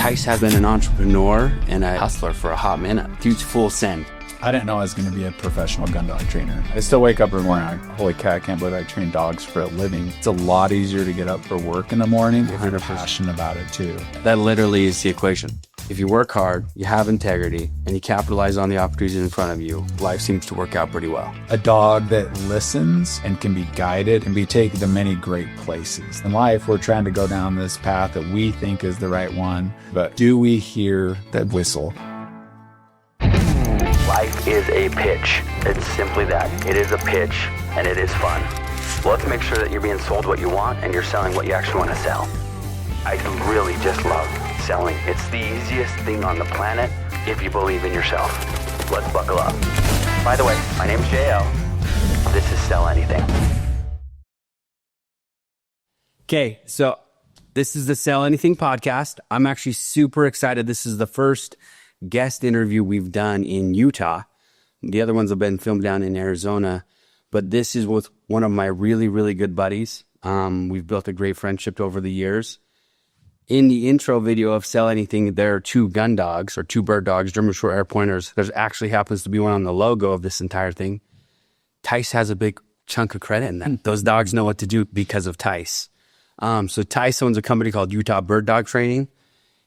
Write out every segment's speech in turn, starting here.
Tyce has been an entrepreneur and a hustler for a hot minute. Dude's full send. I didn't know I was going to be a professional gun dog trainer. I still wake up every morning. Holy cat, I can't believe I train dogs for a living. It's a lot easier to get up for work in the morning if you're passionate about it too. That literally is the equation. If you work hard, you have integrity, and you capitalize on the opportunities in front of you, life seems to work out pretty well. A dog that listens and can be guided and be taken to many great places. In life, we're trying to go down this path that we think is the right one, but do we hear that whistle? Life is a pitch. It's simply that. It is a pitch, and it is fun. Let's make sure that you're being sold what you want and you're selling what you actually want to sell. I really just love selling. It's the easiest thing on the planet if you believe in yourself. Let's buckle up. By the way, my name's JL. This is Sell Anything. Okay, so this is the Sell Anything podcast. I'm actually super excited. This is the first guest interview we've done in Utah. The other ones have been filmed down in Arizona, but this is with one of my really, really good buddies. We've built a great friendship over the years. In the intro video of Sell Anything, there are two gun dogs or two bird dogs, German short hair pointers. There actually happens to be one on the logo of this entire thing. Tyce has a big chunk of credit in that. Those dogs know what to do because of Tyce. So Tyce owns a company called Utah Bird Dog Training.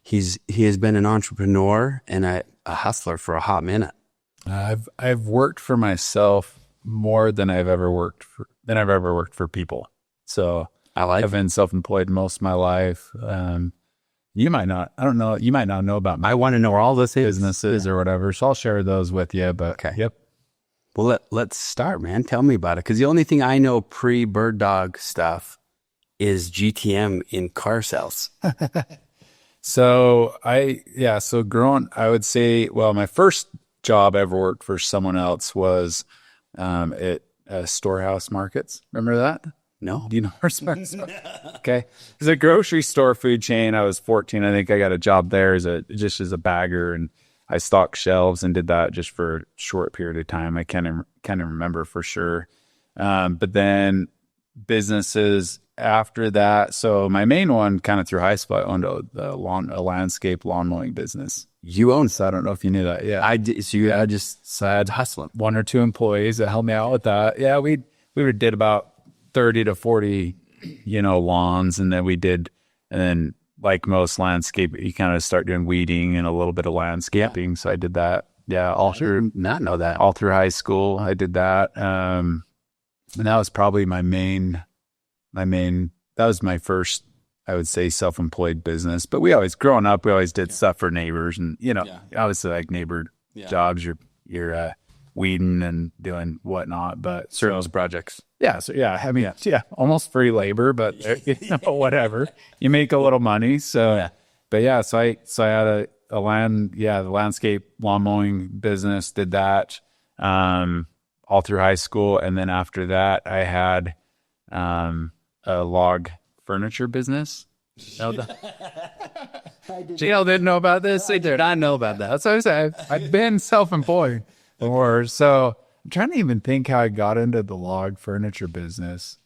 He has been an entrepreneur and a hustler for a hot minute. I've worked for myself more than I've ever worked for people. So I've been self-employed most of my life. You might not, I don't know, you might not know about I want to know all this businesses or whatever. So I'll share those with you, but okay. Yep. Well, let's start, man. Tell me about it. Because the only thing I know pre-bird dog stuff is GTM in car sales. So growing, I would say, well, my first job I ever worked for someone else was at Storehouse Markets. Remember that? No. Do you know where Storehouse? Okay. It's a grocery store food chain. I was 14. I think I got a job there as a bagger, and I stocked shelves and did that just for a short period of time. I can't remember for sure. But then businesses after that. So my main one kind of through high school, I owned a landscape lawn mowing business. You own, so I don't know if you knew that. Yeah, I did. So I had hustling. One or two employees that helped me out with that. Yeah, we did about 30 to 40, lawns, and then like most landscape, you kind of start doing weeding and a little bit of landscaping. Yeah. So I did that. Yeah, all through high school, I did that. And that was probably my main. That was my first, I would say, self-employed business. But growing up, we always did stuff for neighbors, and obviously like neighbor jobs. You're weeding and doing whatnot, but service projects. Yeah. So I mean, almost free labor, but whatever. You make a little money. So, but so I had the landscape lawn mowing business. Did that all through high school, and then after that, I had a log furniture business. JL didn't know about this. I did not know about that. That's what I said. I've been self-employed before, so I'm trying to even think how I got into the log furniture business.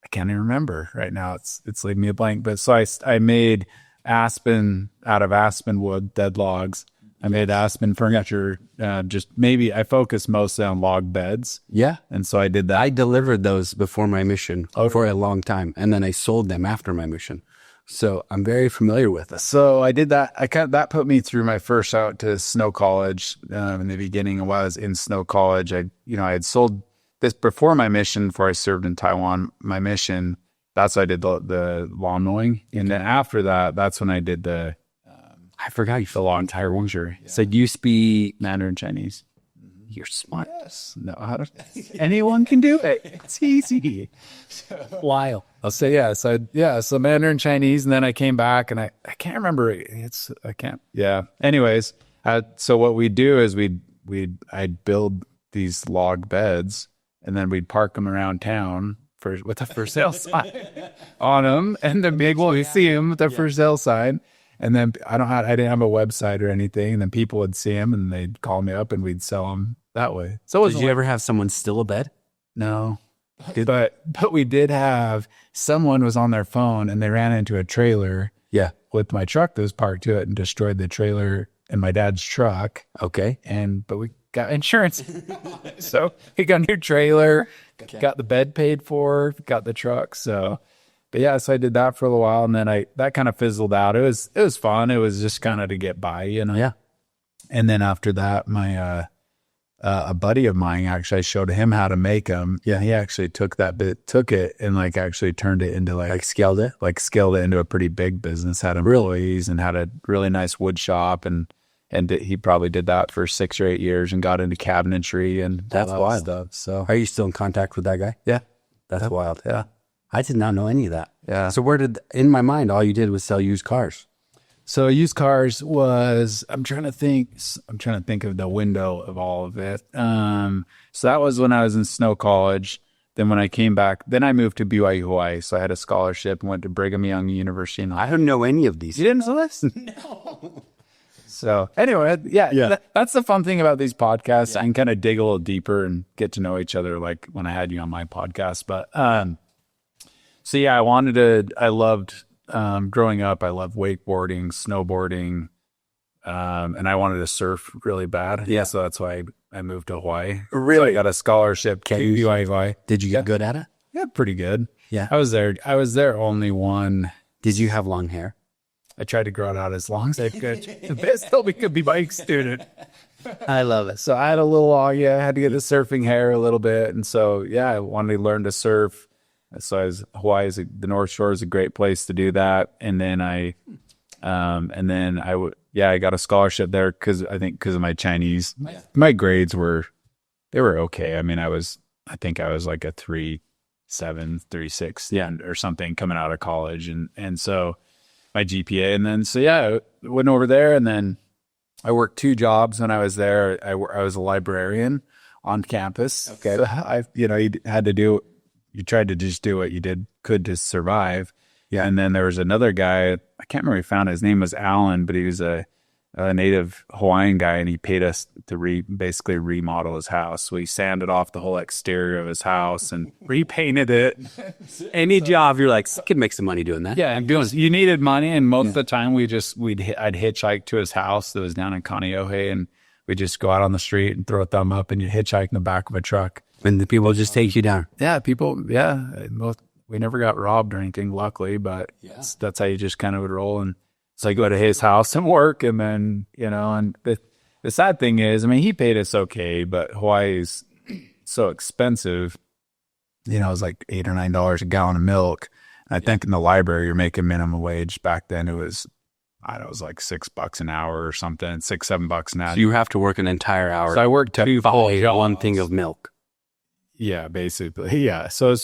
I can't even remember right now. It's leaving me a blank. But so I made aspen out of aspen wood, dead logs. I made aspen furniture. I focused mostly on log beds. Yeah. And so I did that. I delivered those before my mission for a long time. And then I sold them after my mission. So I'm very familiar with it. So I did that. That put me through my first out to snow college. In the beginning, while I was in snow college, I had sold this before my mission, before I served in Taiwan, my mission. That's why I did the lawn mowing. And then after that, that's when I did I forgot you the entire Wuzhou. So you speak Mandarin Chinese. You're smart. Yes. No, anyone can do it. It's easy. Wild. I'll say so Mandarin Chinese, and then I came back, and I can't remember. Anyways, so what we do is I'd build these log beds, and then we'd park them around town with a for sale sign on them, and the big one, you see them with the for sale sign. And then I didn't have a website or anything. And then people would see them and they'd call me up and we'd sell them that way. So did you ever have someone steal a bed? No. But we did have someone was on their phone and they ran into a trailer with my truck that was parked to it and destroyed the trailer in my dad's truck. Okay. But we got insurance. So we got a new trailer, got the bed paid for, got the truck. So, but yeah, so I did that for a little while, and then that kind of fizzled out. It was fun. It was just kind of to get by, Yeah. And then after that, my a buddy of mine, actually, I showed him how to make them. Yeah, he actually took it and like actually turned it into like scaled it into a pretty big business. Had employees and had a really nice wood shop, and he probably did that for 6 or 8 years and got into cabinetry and That's all wild. stuff. So Are you still in contact with that guy? yeah, That's wild. yeah. I did not know any of that. Yeah. So in my mind, all you did was sell used cars. So used cars was, I'm trying to think of the window of all of it. So that was when I was in Snow College. Then when I came back, then I moved to BYU, Hawaii. So I had a scholarship and went to Brigham Young University. I don't know any of these. You didn't know this? No. So anyway, that's the fun thing about these podcasts. I can kind of dig a little deeper and get to know each other, like when I had you on my podcast. But so yeah, I loved growing up. I loved wakeboarding, snowboarding, and I wanted to surf really bad. Yeah. So that's why I moved to Hawaii. Really? So I got a scholarship to BYU Hawaii. Did you get good at it? Yeah, pretty good. Yeah. I was there only one. Did you have long hair? I tried to grow it out as long as I could. The best still could be bike student. I love it. So I had a little long, I had to get the surfing hair a little bit. And so, yeah, I wanted to learn to surf. So the North Shore is a great place to do that. And then I got a scholarship there because of my Chinese. My grades were okay. I mean, I think I was like a 3.7, 3.6, or something coming out of college. And so my GPA, and then, so yeah, I went over there, and then I worked 2 jobs when I was there. I was a librarian on campus. Okay. So you tried to just do what you could to survive. Yeah. And then there was another guy, I can't remember, he found his name was Alan, but he was a native Hawaiian guy, and he paid us to basically remodel his house. So he sanded off the whole exterior of his house and repainted it. Any job, you're like, I could make some money doing that. Yeah, you needed money, and most of the time I'd hitchhike to his house that was down in Kaneohe, and we'd just go out on the street and throw a thumb up, and you'd hitchhike in the back of a truck. And the people just take you down. Yeah, we never got robbed or anything, luckily, but that's how you just kind of would roll. And so I go to his house and work, and then, and the sad thing is, I mean, he paid us okay, but Hawaii is so expensive. It was like $8 or $9 a gallon of milk. And I think in the library, you're making minimum wage. Back then, it was like $6 an hour or something, $6-7 an hour. So you have to work an entire hour. So I worked 2 full jobs. One thing of milk. Yeah, basically. Yeah. So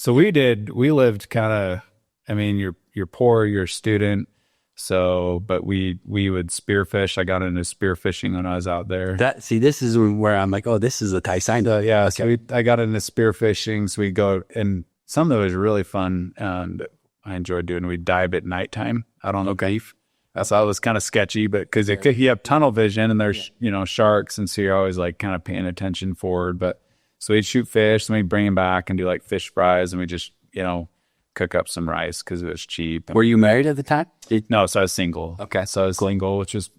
we lived kind of, I mean, you're poor, you're a student. So, but we would spearfish. I got into spearfishing when I was out there. This is where I'm like, oh, this is a Tyce. Yeah. Okay. So I got into spearfishing. So we go, and some of it was really fun. And I enjoyed doing. We dive at nighttime out on the reef. That's all. It was kind of sketchy, but because you have tunnel vision, and there's sharks, and so you're always like kind of paying attention forward. But so we'd shoot fish, and we'd bring them back and do like fish fries, and we just cook up some rice because it was cheap. Were you married at the time? No, so I was single. Okay. So I was single, which is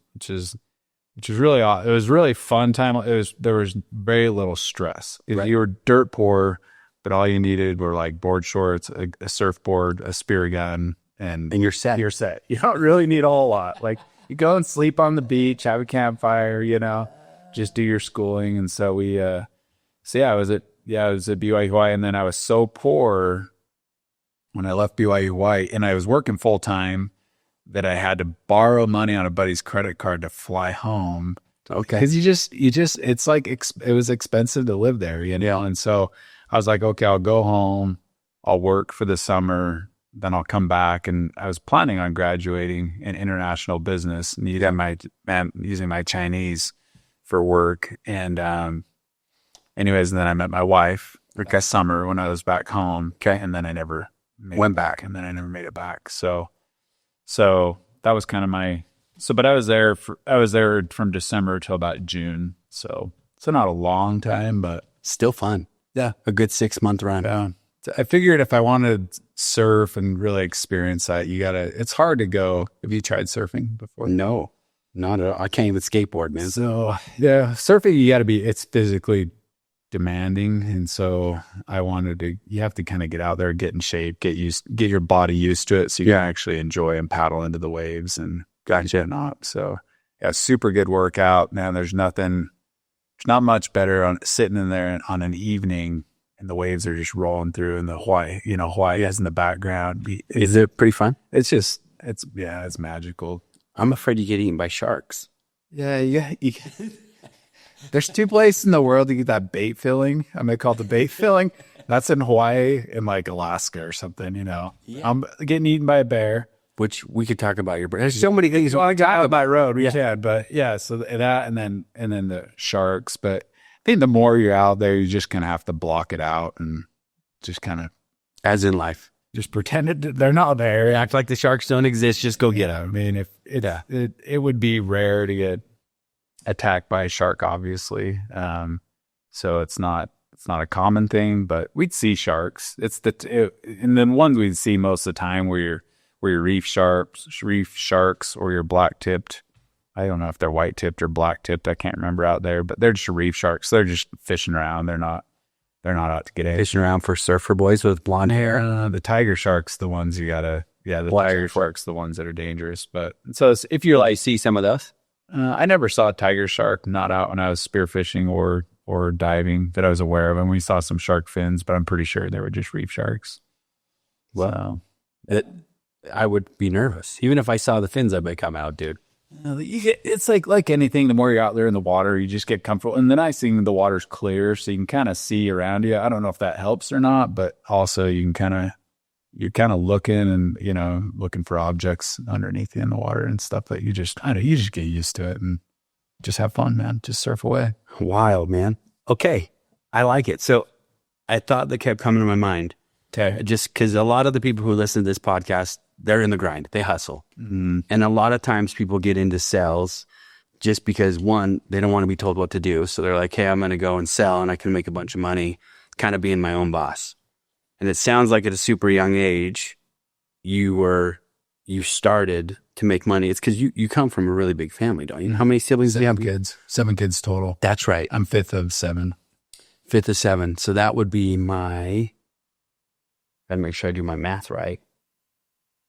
really odd. It was really fun time. There was very little stress. Right. You were dirt poor, but all you needed were like board shorts, a surfboard, a spear gun, and you're set. You're set. You don't really need a whole lot. Like, you go and sleep on the beach, have a campfire, just do your schooling. And so I was at BYU Hawaii, and then I was so poor when I left BYU Hawaii, and I was working full time, that I had to borrow money on a buddy's credit card to fly home. Okay. Because it's like, it was expensive to live there, And so I was like, okay, I'll go home, I'll work for the summer, then I'll come back. And I was planning on graduating in international business, and using my Chinese for work. And anyways, and then I met my wife last summer when I was back home. Okay. And then I never went back, and then I never made it back. So that was kind of but I was there from December till about June. So not a long time, but still fun. Yeah. A good 6-month run. Yeah. I figured if I wanted surf and really experience that, it's hard to go. Have you tried surfing before? No, not at all. I can't even skateboard, man. So yeah, surfing, it's physically demanding. And so you have to kind of get out there, get in shape, get your body used to it. So you can actually enjoy and paddle into the waves and not. So yeah, super good workout, man. There's not much better on sitting in there on an evening and the waves are just rolling through and the Hawaii has in the background. Is it pretty fun? It's magical. I'm afraid you get eaten by sharks. Yeah. There's 2 places in the world to get that bait filling. I'm going to call it the bait filling. That's in Hawaii and like Alaska or something, Yeah. I'm getting eaten by a bear. Which we could talk about there's so many things. Well, I got by road. We can, but yeah, so that and then the sharks. But I think the more you're out there, you're just going to have to block it out and just kind of, as in life, just pretend they're not there. Act like the sharks don't exist. Just go get them. I mean, if it would be rare to get attacked by a shark, obviously. So it's not a common thing, but we'd see sharks. And then ones we'd see most of the time where your reef sharks or your black tipped. I don't know if they're white tipped or black tipped. I can't remember out there, but they're just reef sharks. They're just fishing around. They're not out to get in. Fishing around for surfer boys with blonde hair. The tiger sharks, the ones you gotta, the tiger sharks, the ones that are dangerous. But so if you're like, see some of those. I never saw a tiger shark not out when I was spearfishing or diving that I was aware of. And we saw some shark fins, but I'm pretty sure they were just reef sharks. Well, I would be nervous. Even if I saw the fins, I'd come out, dude. It's like anything. The more you're out there in the water, you just get comfortable. And the nice thing, the water's clear, so you can kind of see around you. I don't know if that helps or not, but also you're kind of looking and looking for objects underneath you in the water and stuff that you just get used to it and just have fun, man. Just surf away. Wild, man. Okay, I like it. So I thought that kept coming to my mind. Just because a lot of the people who listen to this podcast, they're in the grind. They hustle. Mm-hmm. And a lot of times people get into sales just because, one, they don't want to be told what to do. So they're like, hey, I'm going to go and sell and I can make a bunch of money, kind of being my own boss. And it sounds like at a super young age, you started to make money. It's because you come from a really big family, don't you? How many siblings do you have? 7 kids total. That's right. I'm 5th of 7. 5th of 7. So that would be gotta make sure I do my math right.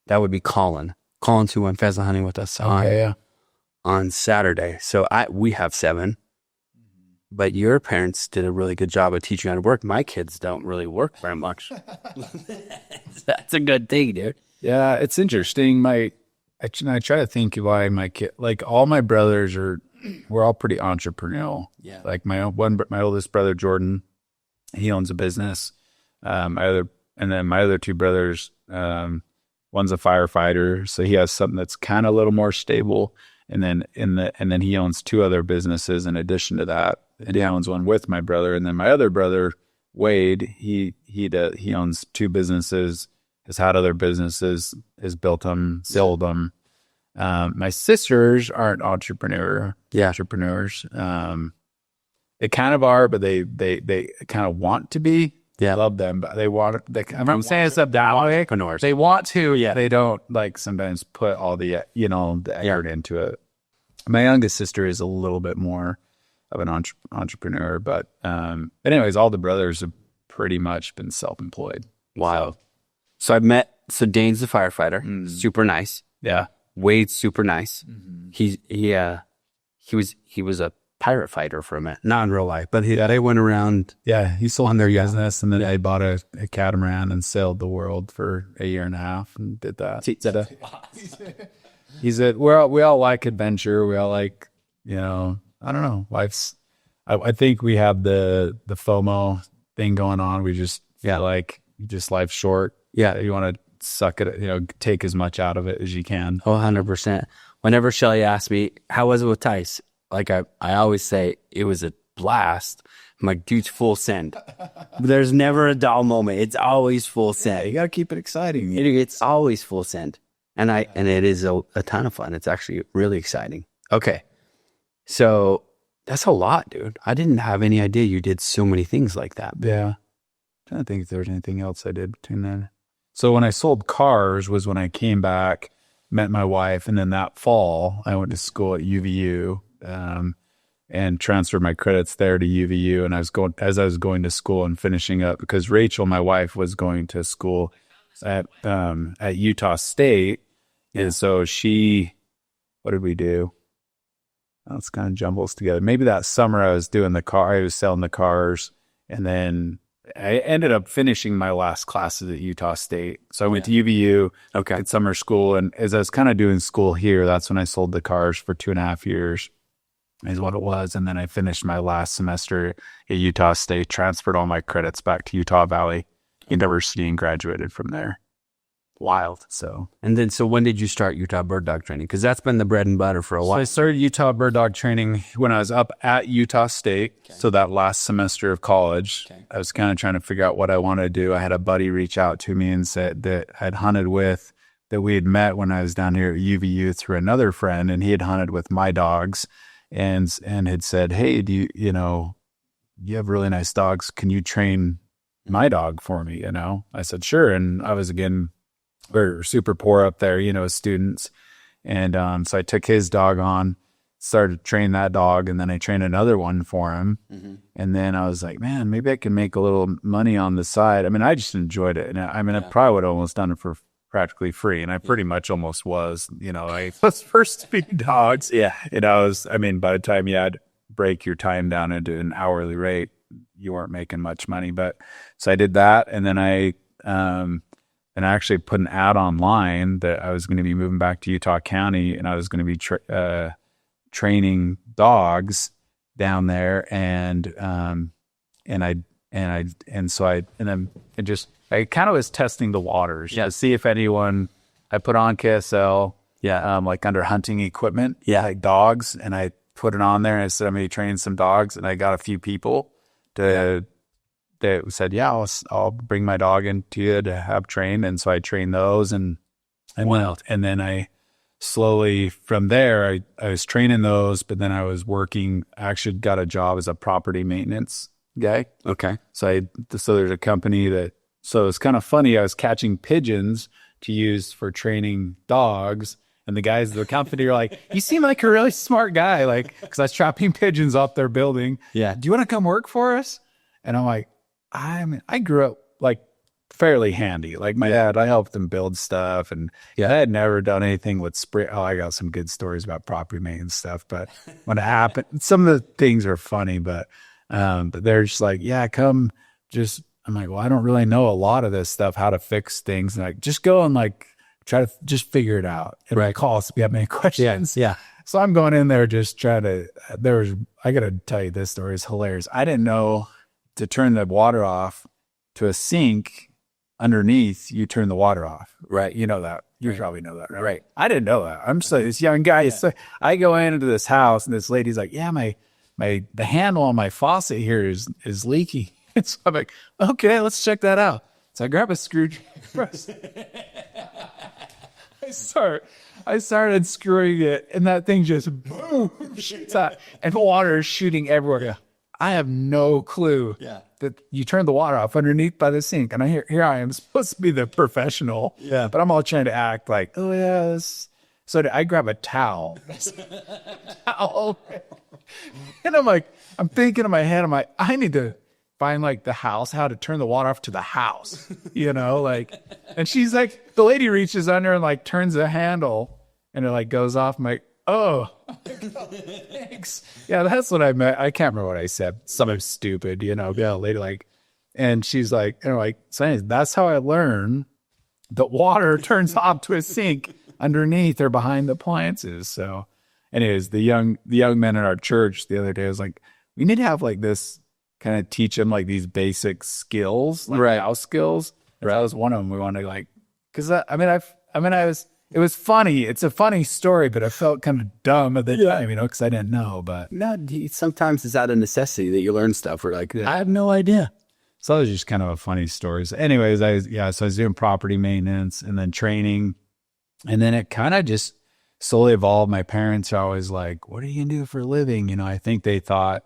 That would be Colin. Colin's who went pheasant hunting with us on Saturday. So we have 7. But your parents did a really good job of teaching you how to work. My kids don't really work very much. That's a good thing, dude. Yeah, it's interesting. I try to think why my kid, like all my brothers we're all pretty entrepreneurial. Yeah. Like my oldest brother, Jordan, he owns a business. And then my other 2 brothers, one's a firefighter, so he has something that's kind of a little more stable. And then he owns 2 other businesses in addition to that. And he owns one with my brother. And then my other brother, Wade, he owns 2 businesses, has had other businesses, has built them, sold them. My sisters aren't entrepreneurs. They kind of are, but they kind of want to be. Yeah, I love them, but I'm saying it's up that way. They want to, they don't sometimes put all the effort into it. My youngest sister is a little bit more of an entrepreneur, but anyways, all the brothers have pretty much been self-employed. Wow. So Dane's the firefighter, super nice. Yeah. Wade's super nice. Mm-hmm. He was a pirate fighter for a minute, not in real life, but they went around. Yeah, he sold on their business, and then I bought a catamaran and sailed the world for a year and a half and did that. We all like adventure. We all like, I don't know. I think we have the FOMO thing going on. We just feel like life's short. Yeah, you want to suck it, take as much out of it as you can. Oh, 100%. Whenever Shelly asks me, how was it with Tyce? Like I always say, it was a blast. I'm like, dude, full send. There's never a dull moment. It's always full send. You got to keep it exciting. It's always full send. And it is a ton of fun. It's actually really exciting. Okay. So that's a lot, dude. I didn't have any idea you did so many things like that. Yeah. I'm trying to think if there was anything else I did between then. So when I sold cars was when I came back, met my wife, and then that fall I went to school at UVU, and transferred my credits there to UVU. And as I was going to school and finishing up, because Rachel, my wife, was going to school at Utah State, and so what did we do? Oh, it's kind of jumbles together. Maybe that summer I was selling the cars, and then I ended up finishing my last classes at Utah State. So I went to UVU at summer school. And as I was kind of doing school here, that's when I sold the cars for 2.5 years is what it was. And then I finished my last semester at Utah State, transferred all my credits back to Utah Valley University, and graduated from there. Wild. So when did you start Utah bird dog training? Because that's been the bread and butter for a while. So I started Utah bird dog training when I was up at Utah State. Okay. So that last semester of college, I was kind of trying to figure out what I wanted to do. I had a buddy reach out to me and said that I'd hunted with, that we had met when I was down here at UVU through another friend, and he had hunted with my dogs, and had said, "Hey, do you have really nice dogs? Can you train my dog for me?" I said, "Sure." And I was, again, we're super poor up there, as students. And so I took his dog on, started training that dog, and then I trained another one for him. Mm-hmm. And then I was like, man, maybe I can make a little money on the side. I mean, I just enjoyed it. And I probably would have almost done it for practically free. And I pretty much almost was, those first few dogs. Yeah. And by the time you had to break your time down into an hourly rate, you weren't making much money. But so I did that. And then I actually put an ad online that I was going to be moving back to Utah County, and I was going to be training dogs down there, and I kind of was testing the waters to see if anyone. I put on KSL, like under hunting equipment, like dogs, and I put it on there, and I said I'm going to be training some dogs, and I got a few people that said, I'll bring my dog into you to have trained. And so I trained those, and then I slowly from there, I was training those, but then I was working, I actually got a job as a property maintenance guy. Okay. So there's a company so it's kind of funny. I was catching pigeons to use for training dogs. And the guys at the company are like, "You seem like a really smart guy." Like, cause I was trapping pigeons off their building. Yeah. "Do you want to come work for us?" And I'm like, I grew up like fairly handy. Like my dad, I helped him build stuff, and I had never done anything with spray. Oh, I got some good stories about property maintenance stuff, but when it happened, some of the things are funny, but they're just like, come just, I'm like, well, I don't really know a lot of this stuff, how to fix things. And like, just go and like, try to just figure it out. And call us if you have any questions. Yeah. So I'm going in there just trying to, I got to tell you, this story is hilarious. I didn't know to turn the water off to a sink underneath, you turn the water off. Right. You know that. You probably know that, right? I didn't know that. I'm so this young guy. So I go into this house, and this lady's like, the handle on my faucet here is leaky. And so I'm like, okay, let's check that out. So I grab a screwdriver. I started screwing it, and that thing just boom shoots out, and water is shooting everywhere. I have no clue that you turn the water off underneath by the sink, and here I am supposed to be the professional, but I'm all trying to act like, oh yes. So I grab a towel, and I'm thinking in my head, I need to find like the house, how to turn the water off to the house, and she's like, the lady reaches under and like turns the handle, and it like goes off. I'm like, oh, thanks. Yeah, that's what I meant. I can't remember what I said. Something stupid, lady like, and she's like, so anyways, that's how I learned that water turns off to a sink underneath or behind the appliances. So anyways, the young men in our church the other day was like, we need to have like this, kind of teach them like these basic skills, like house skills. That was one of them we wanted to like, because it was funny. It's a funny story, but I felt kind of dumb at the time, because I didn't know. But no, sometimes it's out of necessity that you learn stuff. We're like, I have no idea. So it was just kind of a funny story. So anyways, so I was doing property maintenance and then training, and then it kind of just slowly evolved. My parents are always like, "What are you gonna do for a living?" I think they thought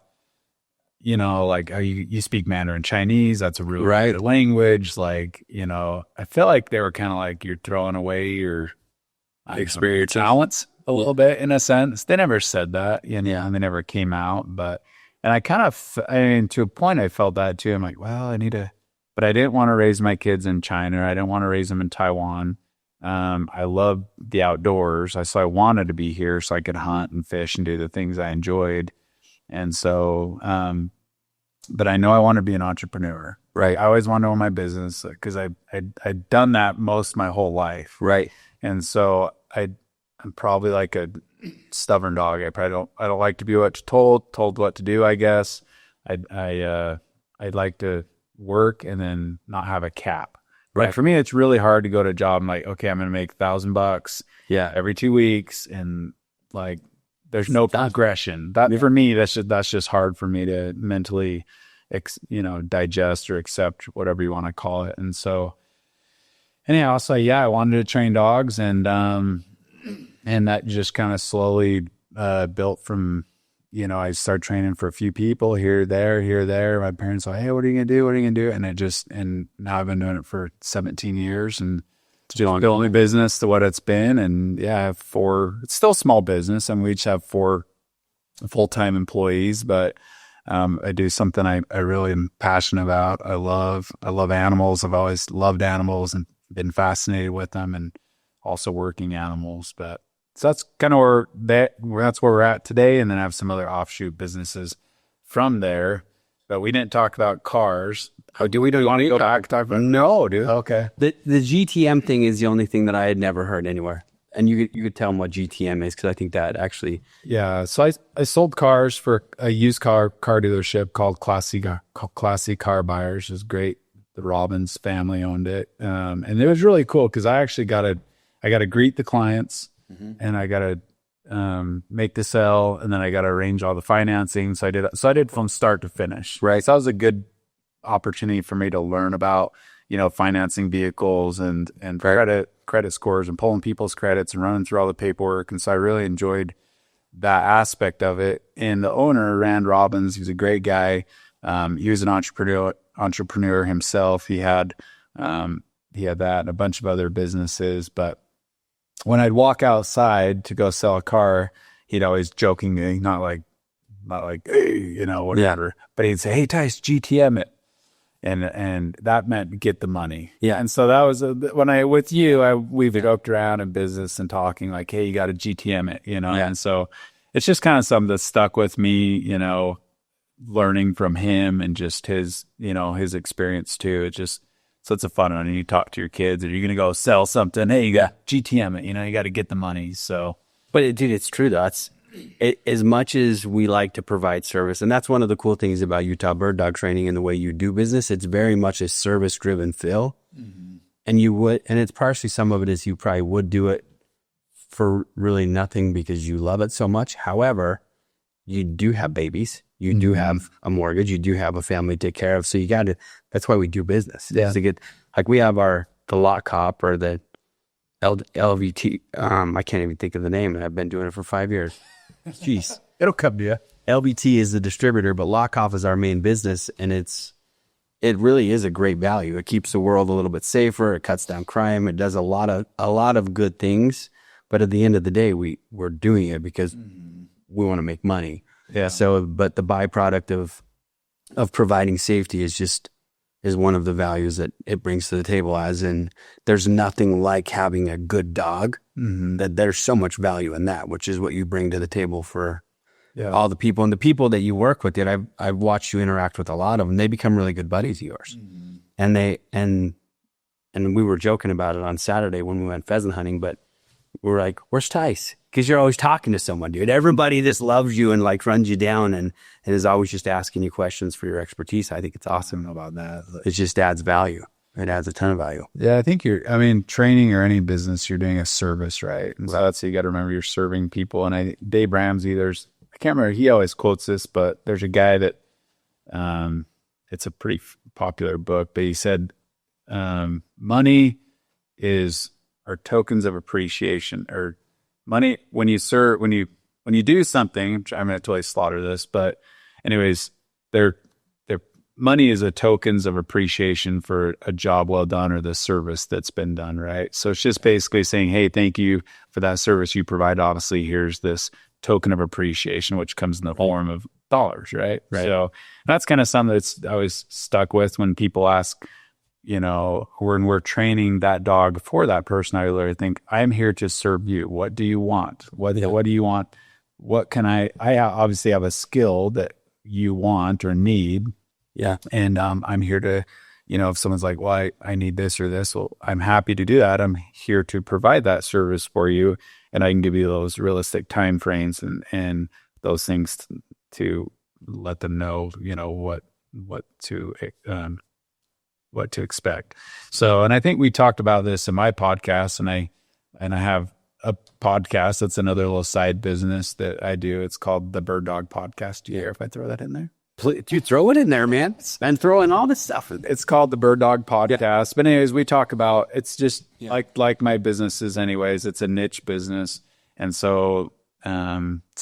you know, like, oh, you speak Mandarin Chinese. That's a really Right. good language. Like, you know, I feel like they were kind of like, you're throwing away your experience, talents a little bit in a sense. They never said that, you know, and they never came out. But, and I kind of, I mean, to a point, I felt that too. I'm like, well, I need to, but I didn't want to raise my kids in China. I didn't want to raise them in Taiwan. I love the outdoors. So I wanted to be here so I could hunt and fish and do the things I enjoyed. And so, but I know I want to be an entrepreneur. Right. I always wanted to own my business because I'd done that most my whole life. Right. And so I'm probably like a stubborn dog. I don't like to be told what to do, I guess. I'd like to work and then not have a cap. Right. Like for me, it's really hard to go to a job. I'm like, okay, I'm going to make $1,000 every 2 weeks. And like, there's no progression. For me, that's just hard for me to mentally, digest or accept, whatever you want to call it. And so, anyhow, so I wanted to train dogs, and that just kind of slowly built from, I started training for a few people here, there. My parents were like, hey, what are you gonna do? What are you gonna do? And now I've been doing it for 17 years, and still only business to what it's been. And I have it's still a small business. I mean, we each have 4 full-time employees, but I do something I really am passionate about. I love animals. I've always loved animals and been fascinated with them, and also working animals. But so that's kind of that's where we're at today. And then I have some other offshoot businesses from there. But we didn't talk about cars. Oh, do we want to talk about? No, dude. Okay. The GTM thing is the only thing that I had never heard anywhere. And you could tell them what GTM is, because I think that actually. Yeah. So I sold cars for a used car dealership called Classy Car Buyers. It was great. The Robbins family owned it. And it was really cool because I actually got to greet the clients, and I got to make the sell, and then I got to arrange all the financing. So I did from start to finish. Right. So that was a good opportunity for me to learn about, financing vehicles and credit scores and pulling people's credits and running through all the paperwork. And so I really enjoyed that aspect of it. And the owner, Rand Robbins, he was a great guy. He was an entrepreneur himself. He had that and a bunch of other businesses. But when I'd walk outside to go sell a car, he'd always jokingly, not like, hey, whatever. But he'd say, hey, Tyce, GTM it. And that meant get the money. Yeah. And so that was we've joked around in business and talking like, hey, you got to GTM it, Yeah. And so it's just kind of something that stuck with me, learning from him and just his experience too. So it's a fun one. And you talk to your kids, or you're going to go sell something. Hey, you got GTM it, you got to get the money. So, but dude, it's true though. As much as we like to provide service, and that's one of the cool things about Utah Bird Dog Training and the way you do business, it's very much a service-driven feel. Mm-hmm. And it's partially, some of it is you probably would do it for really nothing because you love it so much. However, you do have babies, you do have a mortgage, you do have a family to take care of. So that's why we do business. Yeah. To get, like, we have the lot cop, or the LVT. I can't even think of the name, and I've been doing it for 5 years. Jeez. it'll come to you. LBT is the distributor, but Lockoff is our main business, and it really is a great value. It keeps the world a little bit safer. It cuts down crime. It does a lot of good things. But at the end of the day, we're doing it because we want to make money. Yeah. So, but the byproduct of providing safety is one of the values that it brings to the table. As in, there's nothing like having a good dog. That there's so much value in that, which is what you bring to the table for all the people. And the people that you work with, I've watched you interact with a lot of them. They become really good buddies of yours. And and we were joking about it on Saturday when we went pheasant hunting, but we were like, where's Tyce? Because you're always talking to someone, dude. Everybody just loves you and like runs you down and is always just asking you questions for your expertise. I think it's awesome about that. It just adds value. It adds a ton of value. Yeah, I think training or any business, you're doing a service, right? And so that's, you got to remember you're serving people. And Dave Ramsey, I can't remember, he always quotes this, but there's a guy that, it's a pretty popular book, but he said, money are tokens of appreciation, or money when you do something. I'm going to totally slaughter this, but anyways, their money is a tokens of appreciation for a job well done or the service that's been done, right? So it's just basically saying, hey, thank you for that service you provide. Obviously, here's this token of appreciation, which comes in the form of dollars, right? So that's kind of something that's always stuck with when people ask, you know, when we're training that dog for that person, I literally think, I'm here to serve you. What do you want? What do you want? What can I obviously have a skill that you want or need. Yeah. And I'm here to, you know, if someone's like, well, I need this or this, well, I'm happy to do that. I'm here to provide that service for you. And I can give you those realistic time frames and those things to let them know, you know, what to expect. So, and I think we talked about this in my podcast, and I have a podcast that's another little side business that I do. It's called the Bird Dog Podcast. Do you hear if I throw that in there? Please, you throw it in there, man. I'm throwing all this stuff in there. It's called the Bird Dog Podcast. Yeah. But anyways, we talk about, it's just like my businesses anyways, it's a niche business. And so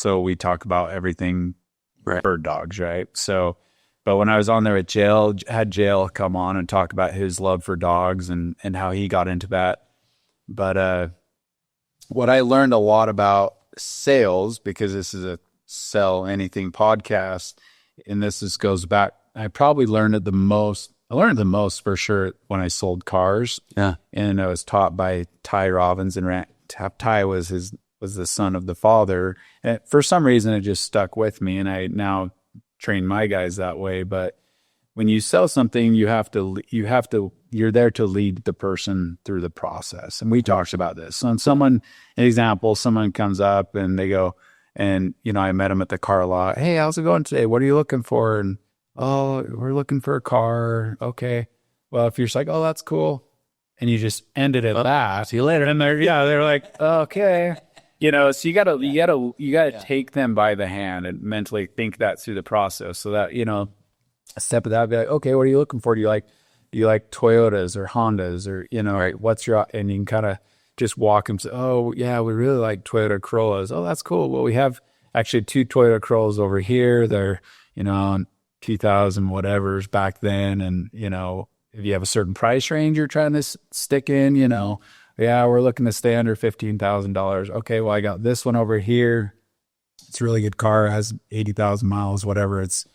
we talk about everything bird dogs, right? So, but when I was on there at Jail, had Jail come on and talk about his love for dogs and how he got into that. But what I learned a lot about sales, because this is a sell anything podcast, and goes back, I probably learned it the most. I learned the most for sure when I sold cars. Yeah. And I was taught by Ty Robbins, and Ty was the son of the father. And for some reason, it just stuck with me, and I now train my guys that way. But when you sell something, you're there to lead the person through the process. And we talked about this. So someone comes up and they go, and, you know, I met him at the car lot. Hey, how's it going today? What are you looking for? And, oh, we're looking for a car. Okay. Well, if you're just like, oh, that's cool, and you just ended it at that. See you later. And they're like, okay. You know, so you gotta take them by the hand and mentally think that through the process. So that, you know, a step of that, be like, okay, what are you looking for? Do you like Toyotas or Hondas, or, you know, right? What's your, and you can kind of just walk them. Say, oh yeah, we really like Toyota Corollas. Oh, that's cool. Well, we have actually 2 Toyota Corollas over here. They're, you know, 2000 whatever's back then. And, you know, if you have a certain price range you're trying to stick in, you know, yeah, we're looking to stay under $15,000. Okay, well, I got this one over here. It's a really good car. It has 80,000 miles, whatever. It's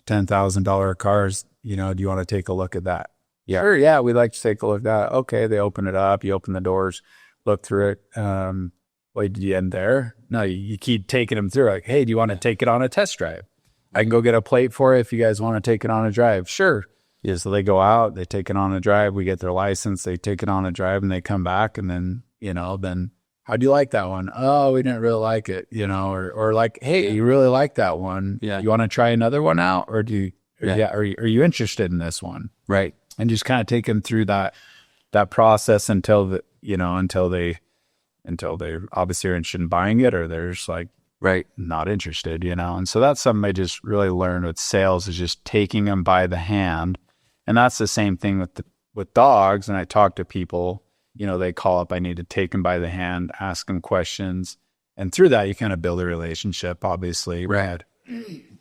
$10,000 cars. You know, do you want to take a look at that? Yeah. Sure, yeah, we'd like to take a look at that. Okay, they open it up. You open the doors, look through it. Wait, did you end there? No, you keep taking them through. Like, hey, do you want to take it on a test drive? I can go get a plate for it if you guys want to take it on a drive. Sure. Yeah, so they go out, they take it on a drive, we get their license, they take it on a drive, and they come back, and then, you know, then how do you like that one? Oh, we didn't really like it, you know, or like, hey, you really like that one. Yeah. You want to try another one out, or are you interested in this one? Right. And just kind of take them through that process until they obviously are interested in buying it, or they're just like, not interested, you know? And so that's something I just really learned with sales, is just taking them by the hand. And that's the same thing with dogs. And I talk to people, you know, they call up, I need to take them by the hand, ask them questions. And through that, you kind of build a relationship, obviously. Right.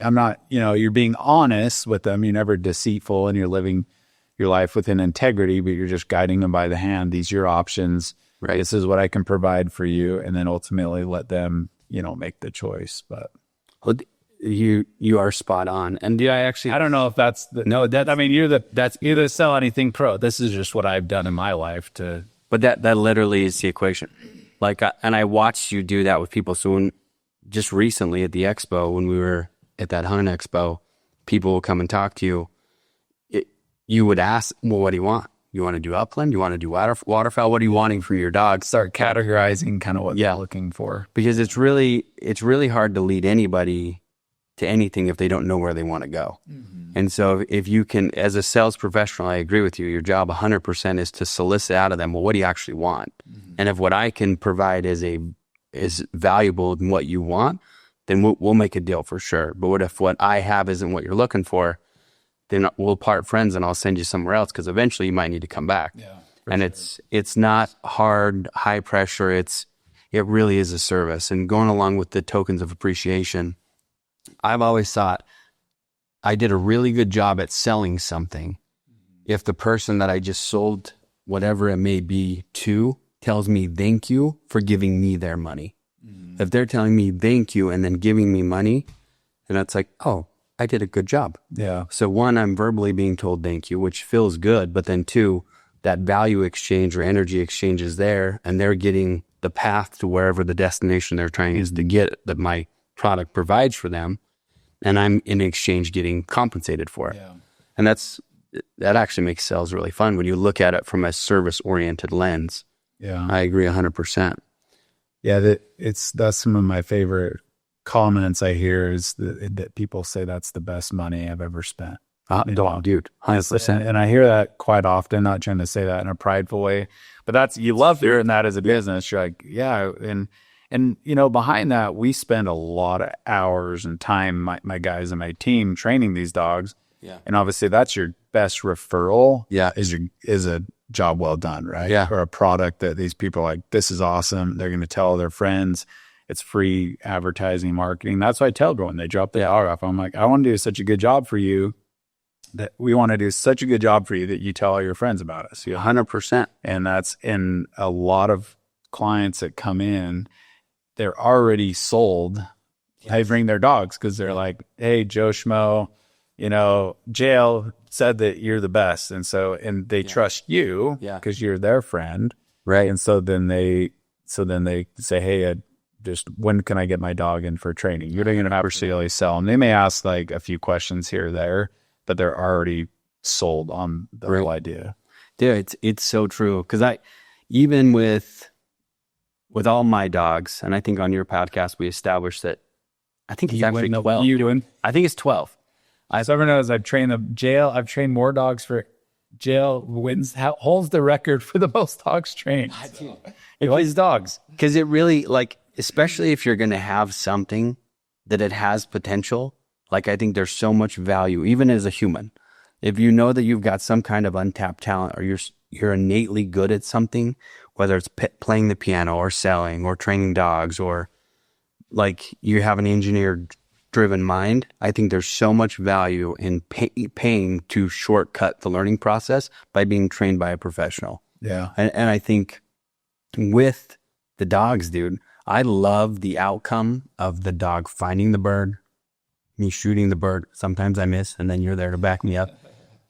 I'm not, you know, you're being honest with them. You're never deceitful, and you're living your life within integrity, but you're just guiding them by the hand. These are your options. Right. This is what I can provide for you. And then ultimately let them, you know, make the choice. But you are spot on. And I don't know if that's you're the sell anything pro. This is just what I've done in my life but that literally is the equation. Like, and I watched you do that with people. So just recently at the expo, when we were at that hunt expo, people will come and talk to you. You would ask, well, what do you want? You want to do upland? You want to do waterfowl? What are you wanting from your dog? Start categorizing kind of what they're looking for. Because it's really hard to lead anybody to anything if they don't know where they want to go. Mm-hmm. And so if you can, as a sales professional, I agree with you, your job 100% is to solicit out of them, well, what do you actually want? Mm-hmm. And if what I can provide is valuable in what you want, then we'll make a deal for sure. But what if what I have isn't what you're looking for? Then we'll part friends, and I'll send you somewhere else, because eventually you might need to come back. Yeah, and sure. It's not hard, high pressure. It really is a service. And going along with the tokens of appreciation, I've always thought I did a really good job at selling something if the person that I just sold whatever it may be to tells me thank you for giving me their money. If they're telling me thank you and then giving me money, and that's like, oh, I did a good job. Yeah. So one, I'm verbally being told thank you, which feels good. But then two, that value exchange or energy exchange is there, and they're getting the path to wherever the destination they're trying is to get that my product provides for them. And I'm in exchange getting compensated for it. Yeah. And that actually makes sales really fun when you look at it from a service oriented lens. Yeah. I agree 100%. Yeah. That's some of my favorite comments I hear is that people say that's the best money I've ever spent. Dude, 100%. And I hear that quite often, not trying to say that in a prideful way, but you love hearing that as a business. You're like, yeah. And behind that, we spend a lot of hours and time, my guys and my team training these dogs. Yeah. And obviously that's your best referral. Yeah. Is a job well done, right? Yeah. Or a product that these people are like, this is awesome. They're going to tell their friends. It's free advertising, marketing. That's what I tell everyone. They drop the dog off. I'm like, I want to do such a good job for you that we want to do such a good job for you that you tell all your friends about us. 100%. And that's in a lot of clients that come in, they're already sold. Yes. They bring their dogs because they're like, hey, Joe Schmo, jail said that you're the best. And they trust you because you're their friend. Right. And so then they say, hey, just when can I get my dog in for training? You're going to have to really sell them. They may ask like a few questions here or there, but they're already sold on the whole idea. Dude, it's so true. Because even with all my dogs, and I think on your podcast we established that I think it's actually 12. You doing? I think it's 12. So everyone knows I've trained I've trained more dogs for jail holds the record for the most dogs trained. So. He likes dogs. Because it really, especially if you're going to have something that it has potential, I think there's so much value, even as a human. If you know that you've got some kind of untapped talent or you're innately good at something, whether it's playing the piano or selling or training dogs or you have an engineer-driven mind, I think there's so much value in paying to shortcut the learning process by being trained by a professional. Yeah. And I think with the dogs, dude, I love the outcome of the dog finding the bird, me shooting the bird. Sometimes I miss, and then you're there to back me up.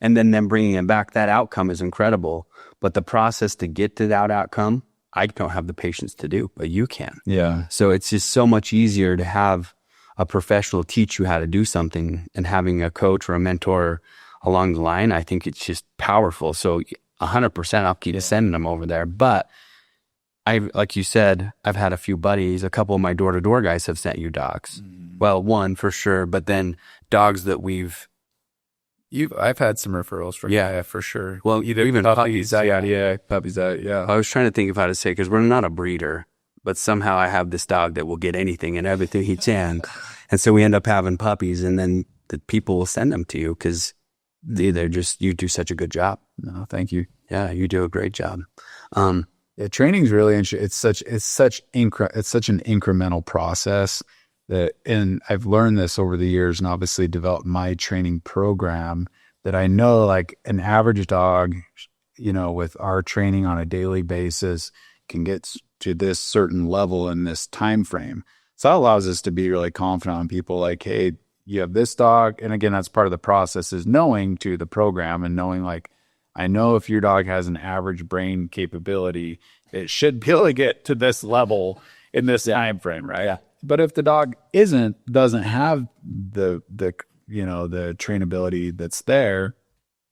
And then them bringing it back, that outcome is incredible. But the process to get to that outcome, I don't have the patience to do, but you can. Yeah. So it's just so much easier to have a professional teach you how to do something, and having a coach or a mentor along the line, I think it's just powerful. So 100% I'll keep sending them over there. But like you said, I've had a few buddies, a couple of my door-to-door guys have sent you dogs. Well, one for sure, but then dogs that I've had some referrals for for sure. Well, even puppies. Puppies. Yeah. I was trying to think of how to say, because we're not a breeder, but somehow I have this dog that will get anything and everything he can. And so we end up having puppies, and then the people will send them to you because you do such a good job. No, thank you. Yeah, you do a great job. Training's really interesting. It's such an incremental process and I've learned this over the years, and obviously developed my training program, that I know an average dog, with our training on a daily basis can get to this certain level in this time frame. So that allows us to be really confident on people like, hey, you have this dog. And again, that's part of the process, is knowing to the program and knowing I know if your dog has an average brain capability, it should be able to get to this level in this time frame, right? Yeah. But if the dog doesn't have the trainability that's there,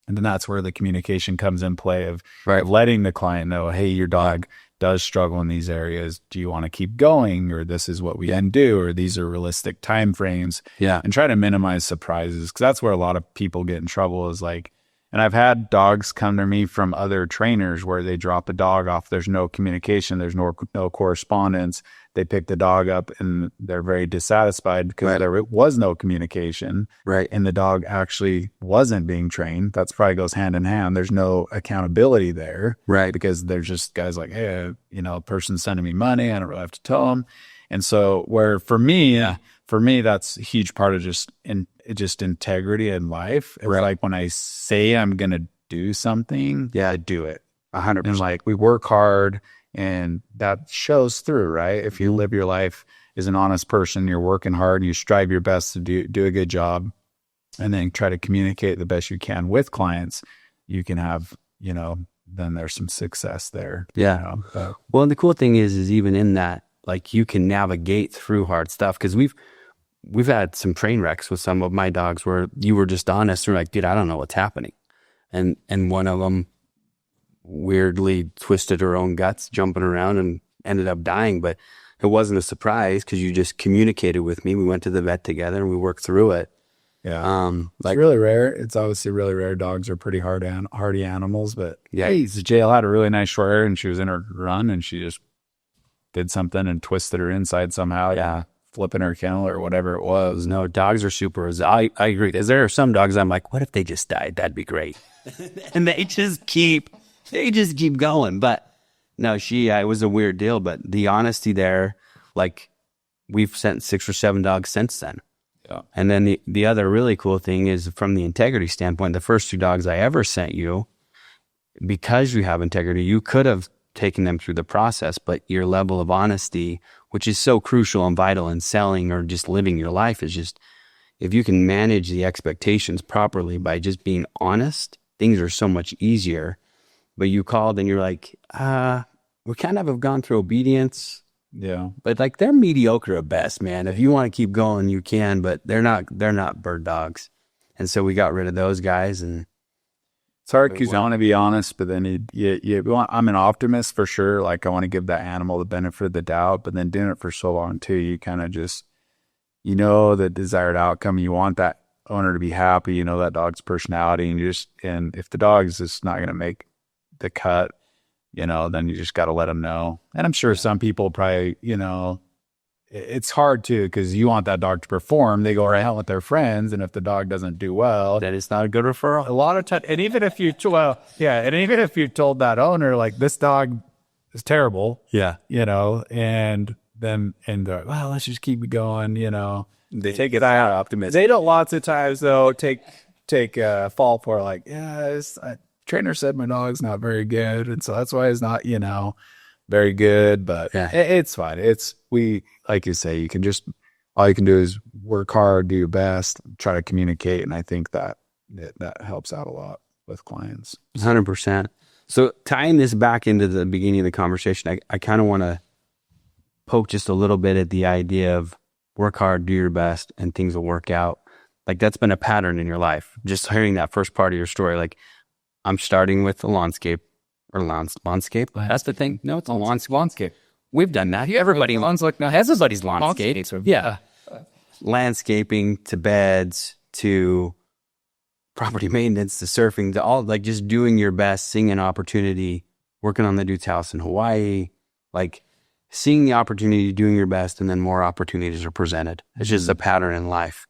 and then that's where the communication comes in play of letting the client know, hey, your dog does struggle in these areas. Do you want to keep going, or this is what we can do, or these are realistic time frames? Yeah. And try to minimize surprises, because that's where a lot of people get in trouble is and I've had dogs come to me from other trainers where they drop the dog off. There's no communication. There's no correspondence. They pick the dog up and they're very dissatisfied because there was no communication. Right. And the dog actually wasn't being trained. That's probably goes hand in hand. There's no accountability there. Right. Because there's just guys like, hey, a person's sending me money. I don't really have to tell them. And so for me, that's a huge part of just just integrity in life. It's Right. like when I say I'm going to do something, I do it. 100%. And like we work hard and that shows through, right? If you live your life as an honest person, you're working hard and you strive your best to do a good job and then try to communicate the best you can with clients, you can have, then there's some success there. Yeah. Well, and the cool thing is even in that, like you can navigate through hard stuff. Cause we've had some train wrecks with some of my dogs where you were just honest and like, dude, I don't know what's happening. And one of them weirdly twisted her own guts jumping around and ended up dying, but it wasn't a surprise because you just communicated with me. We went to the vet together and we worked through it. Yeah. It's really rare. It's obviously really rare. Dogs are pretty hardy animals, but Yeah. Jail had a really nice short hair and she was in her run and she just did something and twisted her inside somehow. Yeah. Flipping her kennel or whatever it was. No, dogs are super. I agree. There are some dogs I'm like, what if they just died? That'd be great. And they just keep going. But no, it was a weird deal, but the honesty there, like we've sent 6 or 7 dogs since then. Yeah. And then the other really cool thing is from the integrity standpoint, the first 2 dogs I ever sent you, because you have integrity, you could have taken them through the process, but your level of honesty, which is so crucial and vital in selling or just living your life, is just, if you can manage the expectations properly by just being honest, things are so much easier. But you called and you're like, we kind of have gone through obedience. Yeah. But like they're mediocre at best, man. If you want to keep going, you can, but they're not bird dogs. And so we got rid of those guys. And it's hard because you want to be honest, but then I'm an optimist for sure. Like I want to give that animal the benefit of the doubt, but then doing it for so long too, you kind of just, the desired outcome. You want that owner to be happy, that dog's personality, and if the dog is just not going to make the cut, then you just got to let them know. And I'm sure some people probably, it's hard too, because you want that dog to perform. They go right out with their friends. And if the dog doesn't do well, then it's not a good referral. A lot of times, and even if you told that owner, like this dog is terrible, Yeah. and they're like, well, let's just keep it going, They take it out optimism. They don't lots of times though take fault for like, trainer said my dog's not very good, and so that's why it's not very good. But it's fine. Like you say, all you can do is work hard, do your best, try to communicate, and I think that helps out a lot with clients. 100%. So tying this back into the beginning of the conversation, I kind of want to poke just a little bit at the idea of work hard, do your best, and things will work out. Like that's been a pattern in your life. Just hearing that first part of your story, like I'm starting with the landscape. That's the thing. No, it's a landscape. We've done that. Everybody everybody's landscape. Yeah. Landscaping to beds to property maintenance to surfing to all, like just doing your best, seeing an opportunity, working on the dude's house in Hawaii, like seeing the opportunity, doing your best, and then more opportunities are presented. It's just a pattern in life.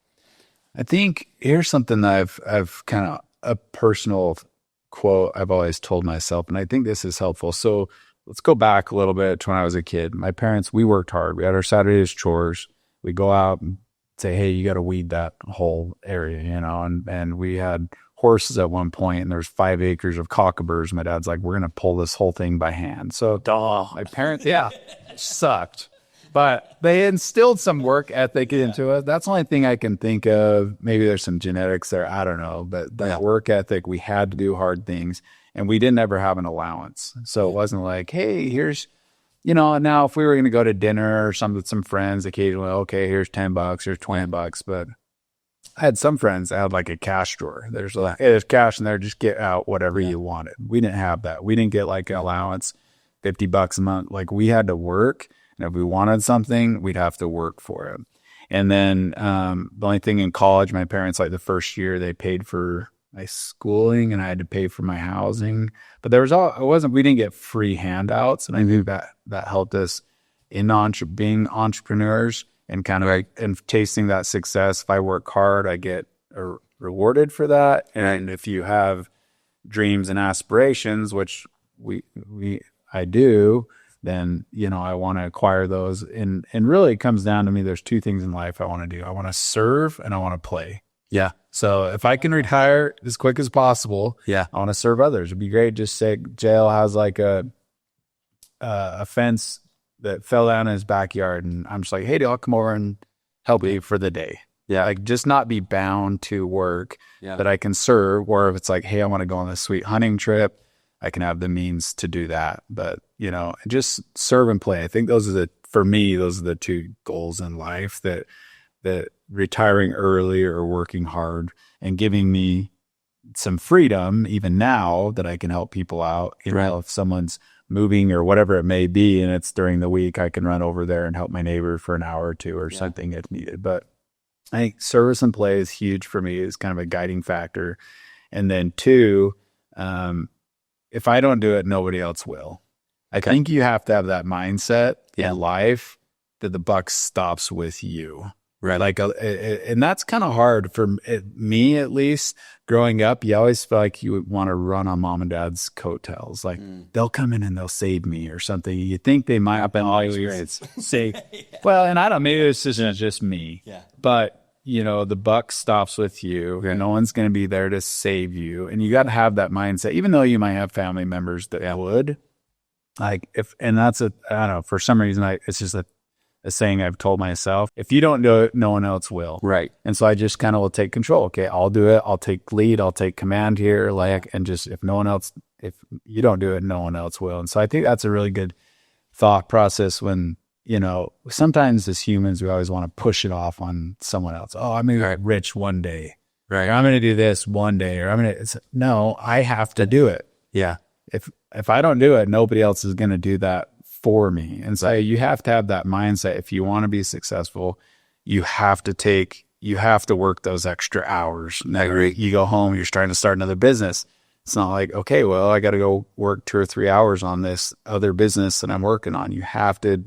I think here's something that I've kind of a personal quote I've always told myself, and I think this is helpful. So let's go back a little bit to when I was a kid. My parents, we worked hard. We had our Saturdays chores. We go out and say, hey, you got to weed that whole area, and we had horses at one point, and there's 5 acres of cockaburs. My dad's like, we're going to pull this whole thing by hand. So my parents, sucked. But they instilled some work ethic into us. That's the only thing I can think of. Maybe there's some genetics there. I don't know. But that work ethic, we had to do hard things. And we didn't ever have an allowance. So it wasn't like, hey, here's, now if we were going to go to dinner or something with some friends occasionally, okay, here's $10, here's $20. But I had some friends that had like a cash drawer. There's like, hey, there's cash in there. Just get out whatever you wanted. We didn't have that. We didn't get like an allowance, $50 a month. Like we had to work. And if we wanted something, we'd have to work for it. And then the only thing in college, my parents, like the first year, they paid for my schooling and I had to pay for my housing. But we didn't get free handouts. And I think that helped us in being entrepreneurs and kind of like and tasting that success. If I work hard, I get rewarded for that. And if you have dreams and aspirations, which I do, then, I want to acquire those. And really it comes down to me, there's 2 things in life I want to do. I want to serve and I want to play. Yeah. So if I can retire as quick as possible, Yeah. I want to serve others. It'd be great. Just say jail has like a fence that fell down in his backyard, and I'm just like, hey, I'll come over and help you for the day. Yeah. Like just not be bound to work, Yeah. that I can serve. Or if it's like, hey, I want to go on this sweet hunting trip, I can have the means to do that. But just serve and play. I think for me, those are the two goals in life, that retiring early or working hard and giving me some freedom even now that I can help people out. If someone's moving or whatever it may be, and it's during the week, I can run over there and help my neighbor for an hour or two or something if needed. But I think service and play is huge for me. It's kind of a guiding factor. And then two, if I don't do it, nobody else will. I think you have to have that mindset in life that the buck stops with you. Right. Like, and that's kind of hard for me, at least growing up. You always feel like you would want to run on mom and dad's coattails. Like they'll come in and they'll save me or something. You think they might say, well, and I don't, maybe this isn't just me, but the buck stops with you. No one's going to be there to save you. And you got to have that mindset, even though you might have family members that would like, and that's I don't know, for some reason, it's just a saying I've told myself, if you don't do it, no one else will. Right. And so I just kind of will take control. Okay, I'll do it. I'll take lead. I'll take command here. And just, if you don't do it, no one else will. And so I think that's a really good thought process when, sometimes as humans, we always want to push it off on someone else. Oh, I'm going to get rich one day. Right. Or I'm going to do this one day. Or no, I have to do it. Yeah. If I don't do it, nobody else is going to do that for me. And so you have to have that mindset. If you want to be successful, you have to work those extra hours. I agree. You go home, you're trying to start another business. It's not like, okay, well, I got to go work 2 or 3 hours on this other business that I'm working on. You have to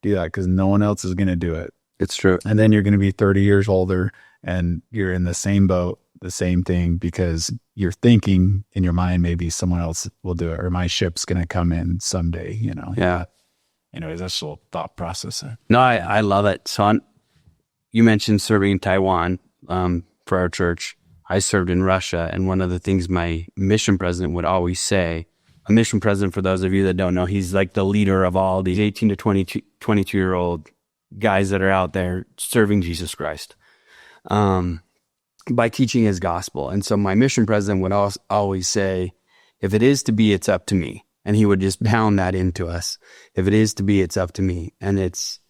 do that because no one else is going to do it. It's true. And then you're going to be 30 years older and you're in the same boat, the same thing, because you're thinking in your mind, maybe someone else will do it, or my ship's going to come in someday, Yeah. Anyways, that's a little thought process. No, I love it. So you mentioned serving in Taiwan for our church. I served in Russia, and one of the things my mission president would always say, a mission president, for those of you that don't know, he's like the leader of all these 18 to 22-year-old guys that are out there serving Jesus Christ by teaching his gospel. And so my mission president would always say, if it is to be, it's up to me. And he would just pound that into us. If it is to be, it's up to me. And it's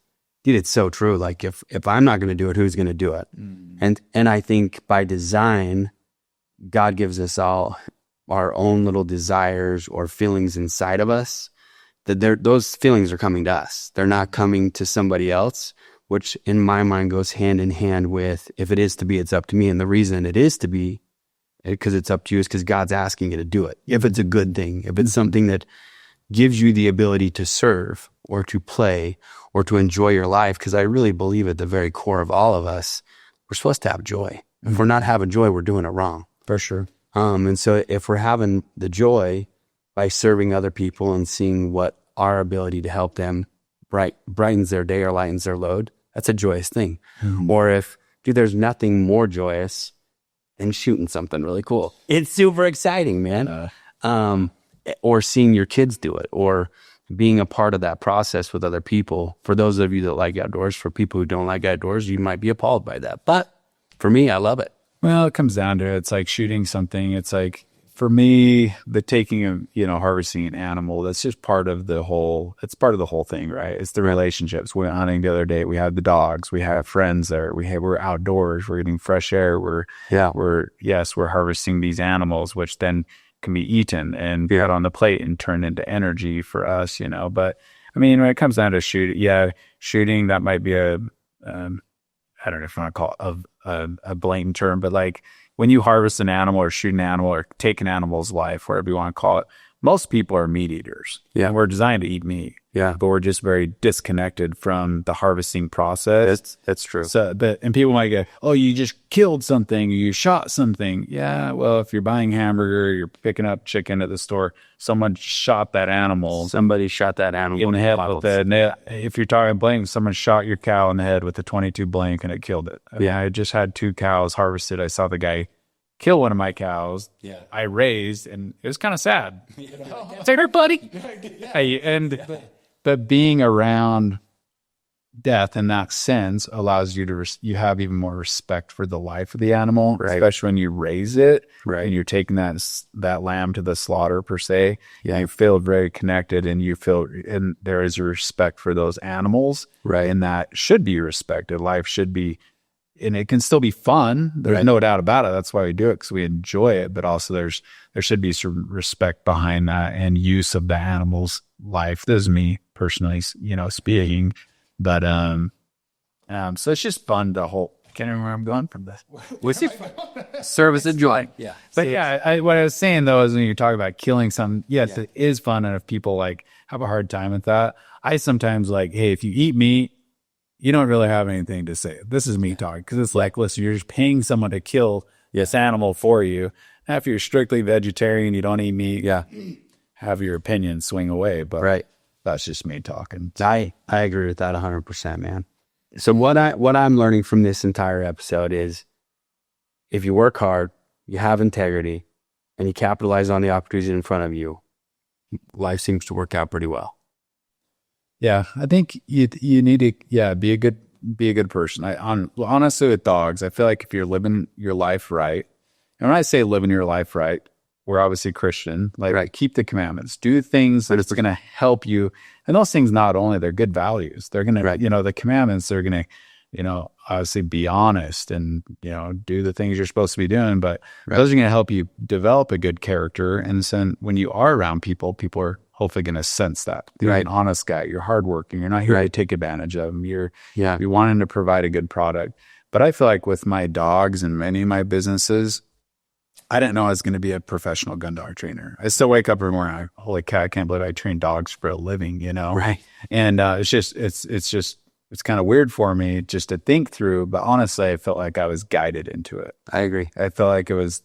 so true. Like if I'm not going to do it, who's going to do it? And I think by design, God gives us all our own little desires or feelings inside of us, that those feelings are coming to us. They're not coming to somebody else, which in my mind goes hand in hand with, if it is to be, it's up to me. And the reason it is to be, because it's up to you, is because God's asking you to do it. If it's a good thing, if it's something that gives you the ability to serve or to play or to enjoy your life, because I really believe at the very core of all of us, we're supposed to have joy. If we're not having joy, we're doing it wrong. For sure. And so if we're having the joy by serving other people and seeing what our ability to help them brightens their day or lightens their load, that's a joyous thing. Or if, there's nothing more joyous than shooting something really cool. It's super exciting, man. Or seeing your kids do it, or being a part of that process with other people. For those of you that like outdoors, for people who don't like outdoors, you might be appalled by that. But for me, I love it. Well, it comes down to it's like shooting something. It's like, for me, the taking of, harvesting an animal, that's just part of the whole thing, right? It's the relationships. We went hunting the other day. We had the dogs. We have friends there. We're outdoors. We're getting fresh air. We're harvesting these animals, which then can be eaten and put on the plate and turned into energy for us, But I mean, when it comes down to shooting, that might be I don't know if I want to call it a blatant term, but like, when you harvest an animal or shoot an animal or take an animal's life, whatever you want to call it, most people are meat eaters. Yeah. And we're designed to eat meat. Yeah. But we're just very disconnected from the harvesting process. It's true. So, and people might go, oh, you just killed something, you shot something. Yeah, well, if you're buying hamburger, you're picking up chicken at the store, someone shot that animal. Somebody shot that animal In the head with if you're talking blank, someone shot your cow in the head with a 22 blank and it killed it. Yeah. I just had 2 cows harvested. I saw the guy kill one of my cows. Yeah. I raised, and it was kind of sad. It's like, buddy. But being around death in that sense allows you to you have even more respect for the life of the animal, right, especially when you raise it, right, and you're taking that lamb to the slaughter per se. Yeah, you feel very connected, and and there is a respect for those animals, right, and that should be respected. Life should be, and it can still be fun. There's no doubt about it. That's why we do it, because we enjoy it. But also there should be some respect behind that and use of the animal's life. This is me personally, speaking. But so it's just fun to can't remember where I'm going from this. What's it? Service and joy. Yeah. But what I was saying though is when you talk about killing something, yes, it is fun. And if people have a hard time with that, I sometimes hey, if you eat meat, you don't really have anything to say. This is me talking, because it's listen, you're just paying someone to kill this animal for you. Now, if you're strictly vegetarian, you don't eat meat, have your opinion swing away. But that's just me talking. I agree with that 100%, man. So what I'm learning from this entire episode is, if you work hard, you have integrity, and you capitalize on the opportunities in front of you, life seems to work out pretty well. Yeah, I think you need to be a good person. Honestly, with dogs, I feel like if you're living your life right, and when I say living your life right, we're obviously Christian, keep the commandments, do things that's going to help you. And those things, not only they're good values, they're going to, the commandments, they're going to, obviously be honest and, do the things you're supposed to be doing, but those are going to help you develop a good character. And so when you are around people are hopefully going to sense that you're an honest guy, you're hardworking, you're not here to take advantage of them. You're wanting to provide a good product. But I feel like with my dogs and many of my businesses, I didn't know I was going to be a professional gun dog trainer. I still wake up every morning, holy cow, I can't believe I train dogs for a living, Right. And it's kind of weird for me just to think through, but honestly, I felt like I was guided into it. I agree. I felt like it was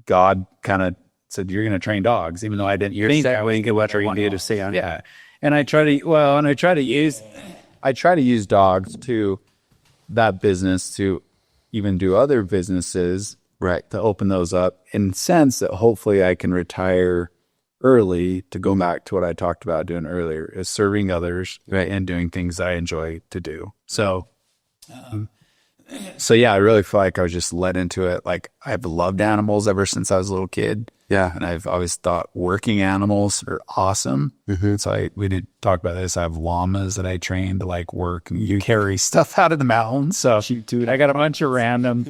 God kind of said, you're going to train dogs, even though I didn't think I was what you need to say on it. Yeah. And I try to use dogs to that business to even do other businesses, to open those up in sense that hopefully I can retire early to go back to what I talked about doing earlier, is serving others and doing things I enjoy to do. So, I really feel like I was just led into it. I've loved animals ever since I was a little kid. Yeah. And I've always thought working animals are awesome. Mm-hmm. So we did talk about this. I have llamas that I train to work and you carry stuff out of the mountains. So I got a bunch of random,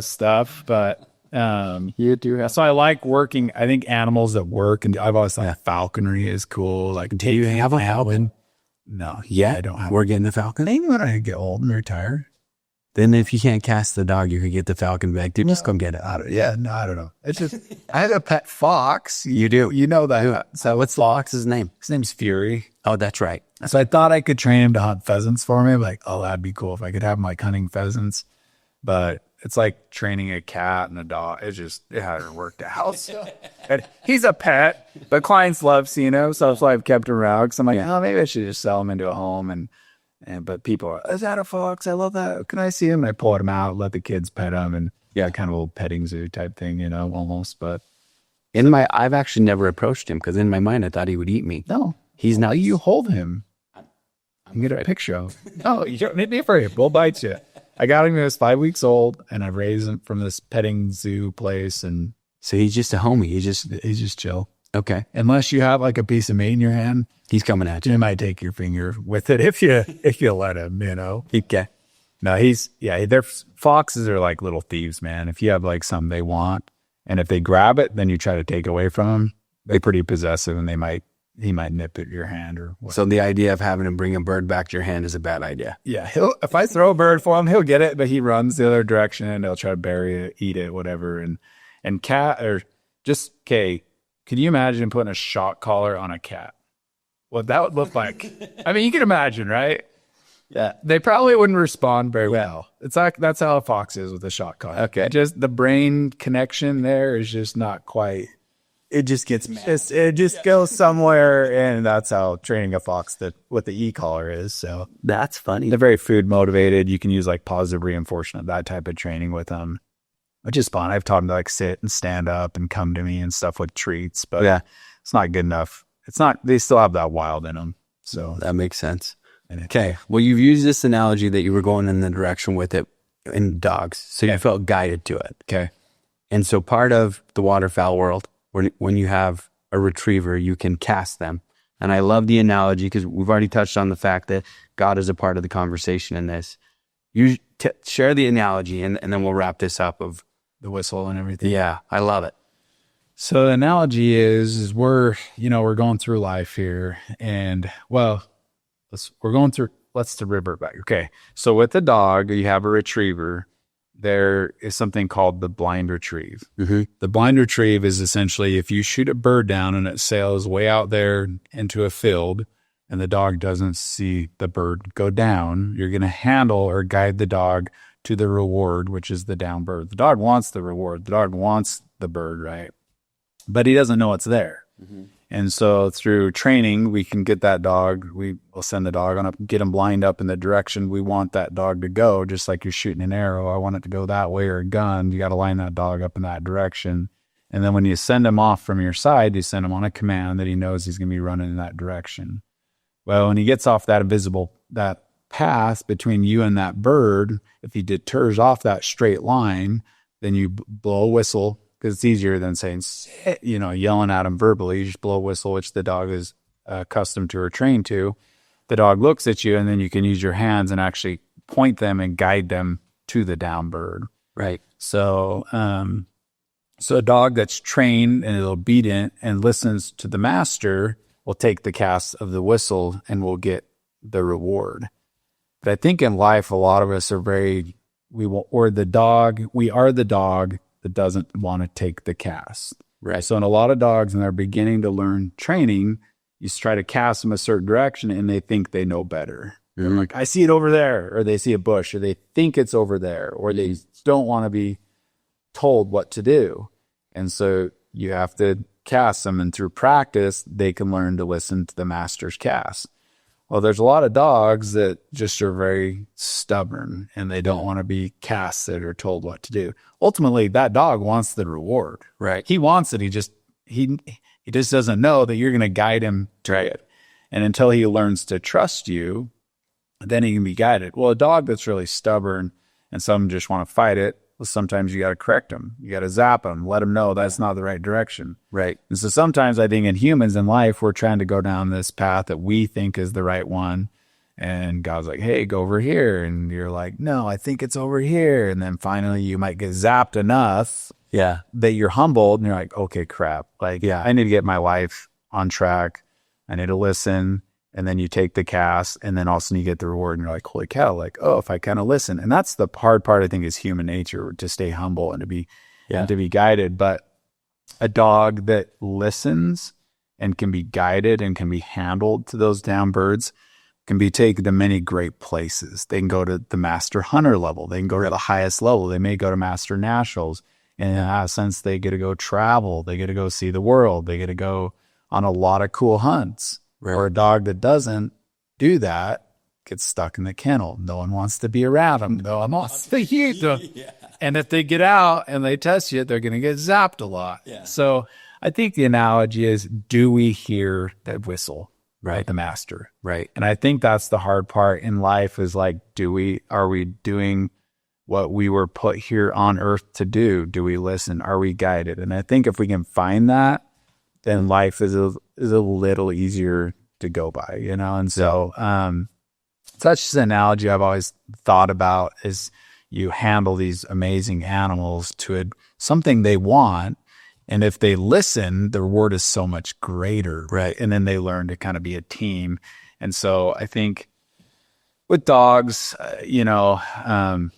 stuff, but you do. So I like working. I think animals that work, and I've always thought falconry is cool. Do you have a falcon? No. Yeah. I don't have. We're getting the falcon. Maybe when I get old and retire. Then if you can't cast the dog, you could get the falcon back. Dude, just come get it. I don't know. It's just, I had a pet fox. You do. You know that. So what's the fox's name? His name's Fury. Oh, that's right. So I thought I could train him to hunt pheasants for me. That'd be cool if I could have him hunting pheasants. But it's like training a cat and a dog. It hasn't worked out. And he's a pet, but clients love seeing him. So that's why I've kept him around. Because I'm maybe I should just sell him into a home. But people are, is that a fox? I love that. Can I see him? And I pull him out, let the kids pet him, and kind of a little petting zoo type thing, almost. But I've actually never approached him, because in my mind I thought he would eat me. No, he's not. You hold him. I'm get a picture of him. No, you don't need to be afraid. We'll bite you. I got him when he was 5 weeks old, and I've raised him from this petting zoo place, and so he's just a homie. He's just chill. Okay. Unless you have a piece of meat in your hand, he's coming at you. He might take your finger with it if you let him, Okay. No, their foxes are like little thieves, man. If you have something they want, and if they grab it, then you try to take it away from them, they're pretty possessive, and he might nip at your hand or whatever. So the idea of having him bring a bird back to your hand is a bad idea. Yeah. If I throw a bird for him, he'll get it, but he runs the other direction and he'll try to bury it, eat it, whatever. And cat or just Can you imagine putting a shock collar on a cat? What that would look like? I mean, you can imagine, right? Yeah. They probably wouldn't respond very well. It's like that's how a fox is with a shock collar. Okay. Just the brain connection there is just not quite. It just gets mad. It just goes somewhere, and that's how training a fox with the e-collar is. So That's funny. They're very food motivated. You can use like positive reinforcement, that type of training with them, which is fun. I've taught them to like sit and stand up and come to me and stuff with treats, but Yeah. it's not good enough. It's not. They still have that wild in them. So That makes sense. Okay. Well, you've used this analogy that you were going in the direction with it in dogs. So you felt guided to it. okay, And so part of the waterfowl world, when you have a retriever, you can cast them. And I love the analogy because we've already touched on the fact that God is a part of the conversation in this. You share the analogy and then we'll wrap this up of, the whistle and everything. yeah, I love it. So the analogy is we're going through life here, and let's revert back. Okay, so with the dog, you have a retriever. There is something called the blind retrieve. Mm-hmm. The blind retrieve is essentially if you shoot a bird down and it sails way out there into a field, and the dog doesn't see the bird go down, you're going to handle or guide the dog to the reward, which is the down bird. The dog wants the reward. The dog wants the bird, right? But he doesn't know it's there. Mm-hmm. And so through training, we can get that dog, we will send the dog on up, get him lined up in the direction we want that dog to go, just like you're shooting an arrow. I want it to go that way, or a gun. You got to line that dog up in that direction. And then when you send him off from your side, you send him on a command that he knows he's going to be running in that direction. Well, when he gets off that path between you and that bird, if he deters off that straight line, then you blow a whistle, because it's easier than saying, sit, yelling at him verbally. You just blow a whistle, which the dog is accustomed to or trained to. The dog looks at you, and then you can use your hands and actually point them and guide them to the down bird. Right. So, so a dog that's trained and obedient and listens to the master will take the cast of the whistle and will get the reward. But I think in life, a lot of us are we are the dog that doesn't want to take the cast. Right. So in a lot of dogs, when they're beginning to learn training, you try to cast them a certain direction and they think they know better. They're like, I see it over there, or they see a bush, or they think it's over there, or they don't want to be told what to do. And so you have to cast them, and through practice, they can learn to listen to the master's cast. Well, there's a lot of dogs that just are very stubborn and they don't want to be casted or told what to do. Ultimately, that dog wants the reward. Right. He wants it. He just doesn't know that you're going to guide him to it. And until he learns to trust you, then he can be guided. Well, a dog that's really stubborn and some just want to fight it, well, sometimes you got to correct them. You got to zap them, let them know that's not the right direction. Right. And so sometimes I think in humans in life, we're trying to go down this path that we think is the right one. And God's like, hey, go over here. And you're like, no, I think it's over here. And then finally you might get zapped enough that you're humbled and you're like, okay, crap. Like, I need to get my life on track. I need to listen. And then you take the cast, and then all of a sudden you get the reward, and you're like, holy cow, like, oh, if I kind of listen. And that's the hard part, I think, is human nature, to stay humble and to be guided. But a dog that listens and can be guided and can be handled to those down birds can be taken to many great places. They can go to the master hunter level. They can go to the highest level. They may go to master nationals. And in that sense, they get to go travel. They get to go see the world. They get to go on a lot of cool hunts. Right. Or a dog that doesn't do that gets stuck in the kennel. No one wants to be around them. No one wants to use them. And if they get out and they test you, they're going to get zapped a lot. Yeah. So I think the analogy is, do we hear that whistle? Right. The master. Right. And I think that's the hard part in life, is like, are we doing what we were put here on earth to do? Do we listen? Are we guided? And I think if we can find that, then life is a little easier to go by, And so, that's just an analogy I've always thought about, is you handle these amazing animals to something they want. And if they listen, the reward is so much greater. Right. And then they learn to kind of be a team. And so I think with dogs, the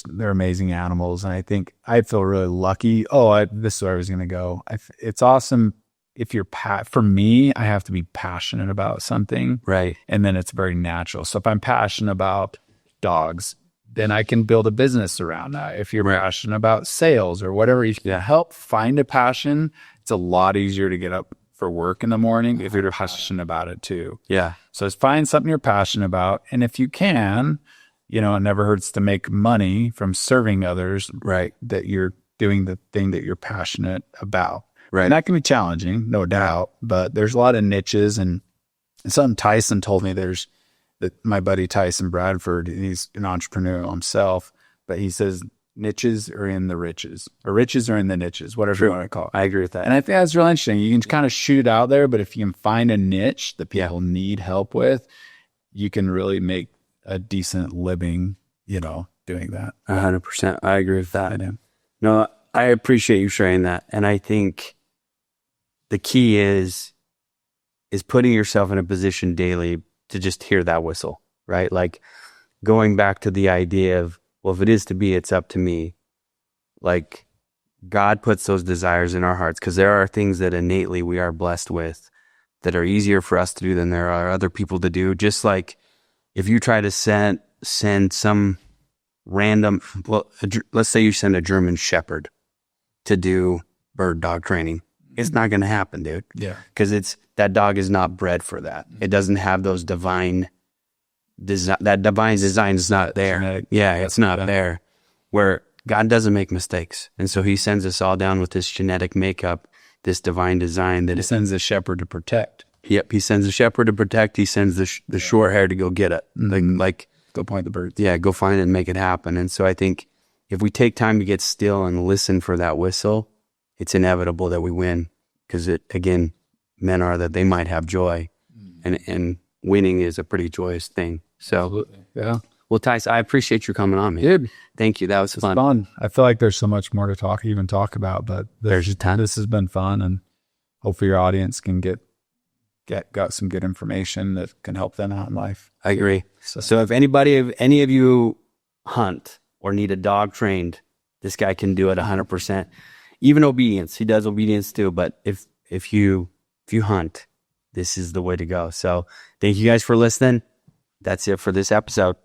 they're amazing animals. And I think I feel really lucky. This is where I was going to go. It's awesome if you're for me, I have to be passionate about something. Right. And then it's very natural. So if I'm passionate about dogs, then I can build a business around that. If you're passionate about sales or whatever, you can help find a passion. It's a lot easier to get up for work in the morning if you're passionate about it too. Yeah. So just find something you're passionate about. And if you can, it never hurts to make money from serving others, right? That you're doing the thing that you're passionate about. Right. And that can be challenging, no doubt, but there's a lot of niches. And something Tyson told me, my buddy Tyson Bradford, he's an entrepreneur himself, but he says niches are in the riches, or riches are in the niches, whatever you want to call it. I agree with that. And I think that's really interesting. You can kind of shoot it out there, but if you can find a niche that people need help with, you can really make a decent living, doing that. 100%. I agree with that. No, I appreciate you sharing that. And I think the key is putting yourself in a position daily to just hear that whistle, right? Like going back to the idea of, well, if it is to be, it's up to me. Like God puts those desires in our hearts because there are things that innately we are blessed with that are easier for us to do than there are other people to do. Just like if you try to send some random, let's say you send a German Shepherd to do bird dog training. It's not going to happen, dude. Yeah. Because that dog is not bred for that. It doesn't have those divine design. That divine design is not there. Genetic. Yeah, it's not there. Where God doesn't make mistakes. And so he sends us all down with this genetic makeup, this divine design that He sends a shepherd to protect. Yep. He sends a shepherd to protect. He sends the short hair to go get it. Like Go point the birds. yeah, go find it and make it happen. And so I think if we take time to get still and listen for that whistle, it's inevitable that we win because again, men are that they might have joy and winning is a pretty joyous thing. So, Absolutely. Yeah. Well, Tyce, I appreciate you coming on, man. Dude, Thank you. That was fun. fun. I feel like there's so much more to talk about, but There's a ton. This has been fun, and hopefully your audience can got some good information that can help them out in life. I agree. So if any of you hunt or need a dog trained, this guy can do it 100%. Even obedience. He does obedience too. But if you hunt, this is the way to go. So thank you guys for listening. That's it for this episode.